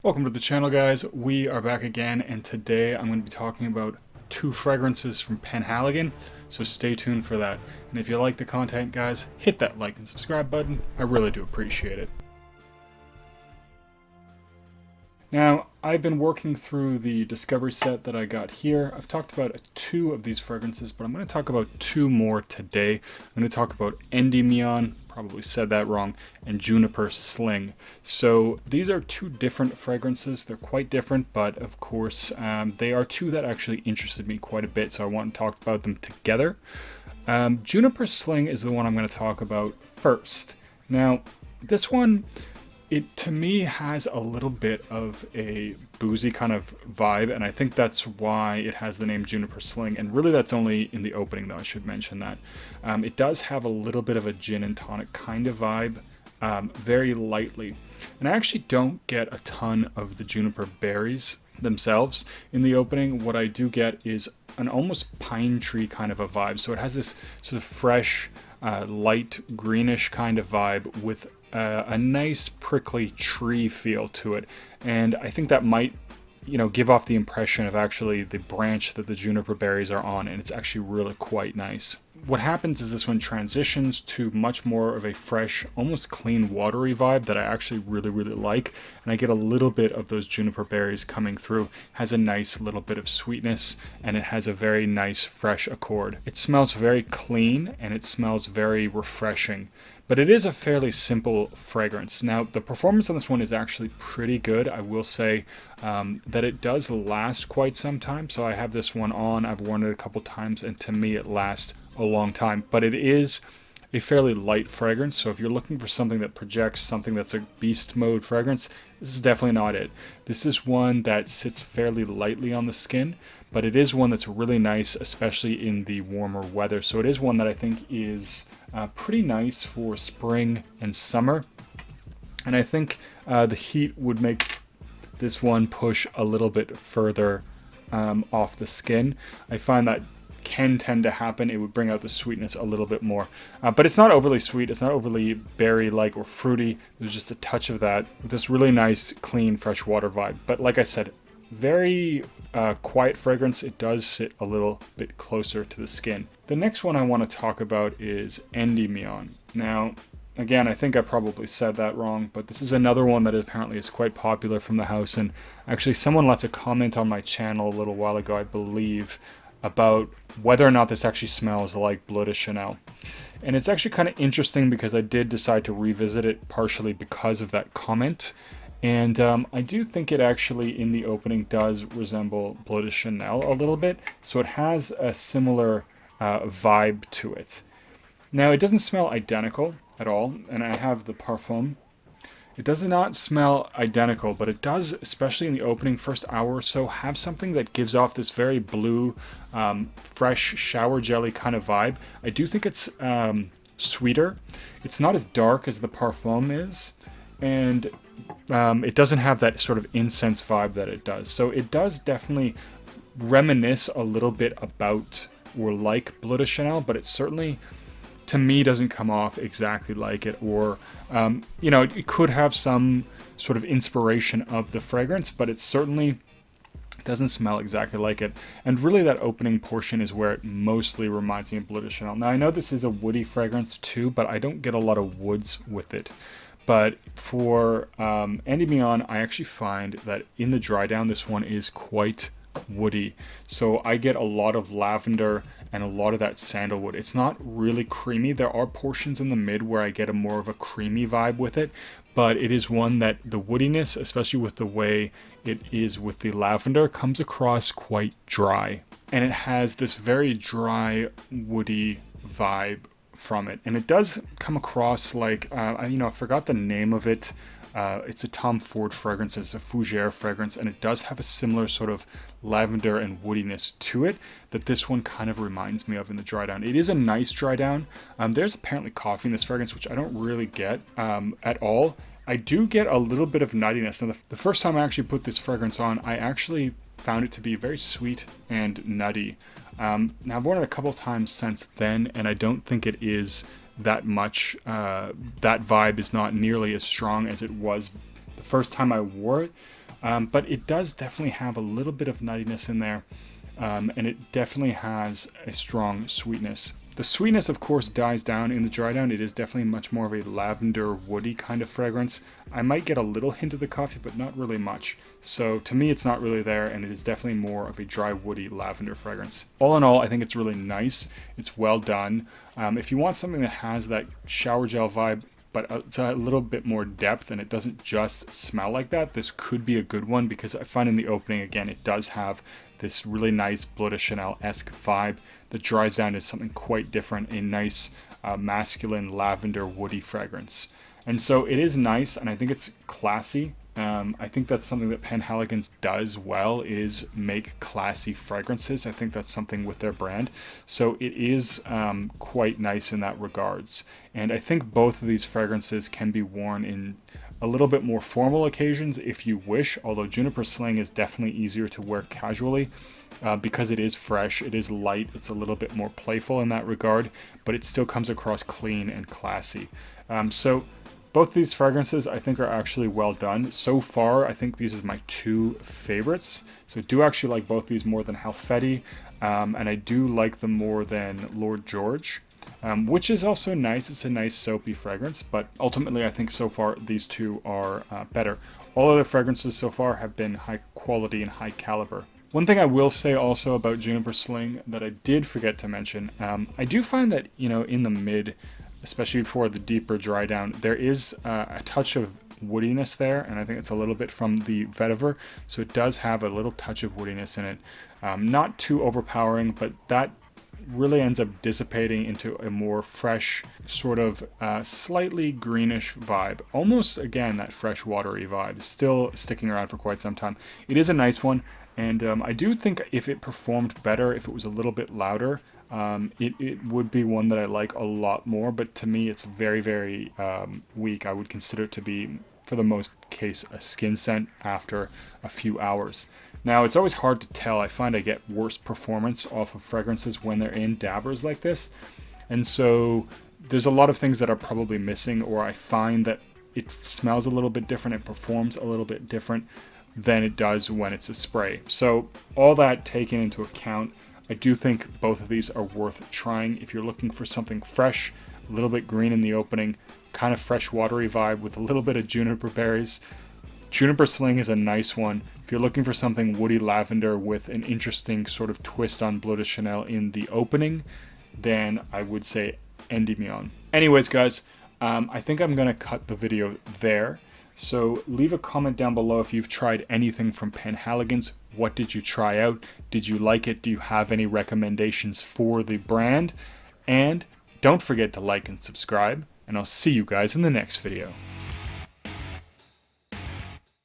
Welcome to the channel, guys. We are back again, and today I'm going to be talking about two fragrances from Penhaligon, so stay tuned for that. And if you like the content, guys, hit that like and subscribe button. I really do appreciate it. Now, I've been working through the discovery set that I got here. I've talked about two of these fragrances, but I'm going to talk about two more today. I'm going to talk about Endymion, probably said that wrong, and Juniper Sling. So these are two different fragrances. They're quite different, but of course, they are two that actually interested me quite a bit, so I want to talk about them together. Juniper Sling is the one I'm going to talk about first. Now, this one, it to me has a little bit of a boozy kind of vibe, and I think that's why it has the name Juniper Sling, and really that's only in the opening, though. I should mention that. It does have a little bit of a gin and tonic kind of vibe, very lightly. And I actually don't get a ton of the juniper berries themselves in the opening. What I do get is an almost pine tree kind of a vibe. So it has this sort of fresh, light greenish kind of vibe with a nice prickly tree feel to it, and I think that might, give off the impression of actually the branch that the juniper berries are on, and it's actually really quite nice. What happens is this one transitions to much more of a fresh, almost clean, watery vibe that I actually really like, and I get a little bit of those juniper berries coming through. Has a nice little bit of sweetness, and it has a very nice fresh accord. It smells very clean, and it smells very refreshing. But it is a fairly simple fragrance. Now, the performance on this one is actually pretty good. I will say that it does last quite some time. So I have this one on, I've worn it a couple times, and to me it lasts a long time. But it is a fairly light fragrance. So if you're looking for something that projects something that's a beast mode fragrance, this is definitely not it. This is one that sits fairly lightly on the skin, but it is one that's really nice, especially in the warmer weather. So it is one that I think is pretty nice for spring and summer. And I think the heat would make this one push a little bit further off the skin. I find that can tend to happen. It would bring out the sweetness a little bit more. But it's not overly sweet. It's not overly berry-like or fruity. There's just a touch of that with this really nice, clean, freshwater vibe. But like I said, very quiet fragrance. It does sit a little bit closer to the skin. The next one I want to talk about is Endymion. Now, again, I think I probably said that wrong, but this is another one that apparently is quite popular from the house. And actually, someone left a comment on my channel a little while ago, I believe, about whether or not this actually smells like Bleu de Chanel. And it's actually kind of interesting because I did decide to revisit it partially because of that comment. And I do think it actually, in the opening, does resemble Bleu de Chanel a little bit. So it has a similar vibe to it. Now, it doesn't smell identical at all. And I have the Perfume. It does not smell identical, but it does, especially in the opening first hour or so, have something that gives off this very blue, fresh shower jelly kind of vibe. I do think it's sweeter. It's not as dark as the Perfume is, and it doesn't have that sort of incense vibe that it does. So it does definitely reminisce a little bit about or like Bleu de Chanel, but it certainly, to me, doesn't come off exactly like it, or it could have some sort of inspiration of the fragrance, but it certainly doesn't smell exactly like it. And really, that opening portion is where it mostly reminds me of Bleu de Chanel. Now, I know this is a woody fragrance too, but I don't get a lot of woods with it. But for Endymion, I actually find that in the dry down, this one is quite woody. So I get a lot of lavender and a lot of that sandalwood. It's not really creamy. There are portions in the mid where I get a more of a creamy vibe with it, but it is one that the woodiness, especially with the way it is with the lavender, comes across quite dry. And it has this very dry, woody vibe from it. And it does come across like, I forgot the name of it. It's a Tom Ford fragrance. It's a Fougere fragrance, and it does have a similar sort of lavender and woodiness to it that this one kind of reminds me of in the dry down. It is a nice dry down. There's apparently coffee in this fragrance, which I don't really get at all. I do get a little bit of nuttiness. Now, the first time I actually put this fragrance on, I actually found it to be very sweet and nutty. Now, I've worn it a couple times since then, and I don't think it is that much. That vibe is not nearly as strong as it was the first time I wore it. But it does definitely have a little bit of nuttiness in there, and it definitely has a strong sweetness. The sweetness, of course, dies down in the dry down. It is definitely much more of a lavender woody kind of fragrance. I might get a little hint of the coffee, but not really much. So to me, it's not really there, and it is definitely more of a dry woody lavender fragrance. All in all, I think it's really nice. It's well done. If you want something that has that shower gel vibe, but it's a little bit more depth and it doesn't just smell like that, this could be a good one, because I find in the opening, again, it does have this really nice Bleu de Chanel-esque vibe that dries down to something quite different, a nice masculine lavender woody fragrance. And so it is nice, and I think it's classy. I think that's something that Penhaligons does well, is make classy fragrances. I think that's something with their brand. So it is quite nice in that regards. And I think both of these fragrances can be worn in a little bit more formal occasions if you wish, although Juniper Sling is definitely easier to wear casually because it is fresh, it is light, it's a little bit more playful in that regard, but it still comes across clean and classy. So both these fragrances I think are actually well done. So far, I think these are my two favorites. So I do actually like both these more than Halfeti, and I do like them more than Lord George, which is also nice. It's a nice soapy fragrance, but ultimately I think so far these two are better. All other fragrances so far have been high quality and high caliber. One thing I will say also about Juniper Sling that I did forget to mention, I do find that, you know, in the mid, especially before the deeper dry down, there is a touch of woodiness there, and I think it's a little bit from the vetiver, so it does have a little touch of woodiness in it. Not too overpowering, but that really ends up dissipating into a more fresh, sort of slightly greenish vibe. Almost, again, that fresh watery vibe, still sticking around for quite some time. It is a nice one, and I do think if it performed better, if it was a little bit louder, it would be one that I like a lot more, but to me it's very, very weak. I would consider it to be, for the most case, a skin scent after a few hours. Now, it's always hard to tell. I find I get worse performance off of fragrances when they're in dabbers like this, and so there's a lot of things that are probably missing, or I find that it smells a little bit different, it performs a little bit different than it does when it's a spray. So all that taken into account, I do think both of these are worth trying if you're looking for something fresh, a little bit green in the opening, kind of fresh watery vibe with a little bit of juniper berries. Juniper Sling is a nice one. If you're looking for something woody lavender with an interesting sort of twist on Bleu de Chanel in the opening, then I would say Endymion. Anyways, guys, I think I'm going to cut the video there. So leave a comment down below if you've tried anything from Penhaligons. What did you try out? Did you like it? Do you have any recommendations for the brand? And don't forget to like and subscribe, and I'll see you guys in the next video.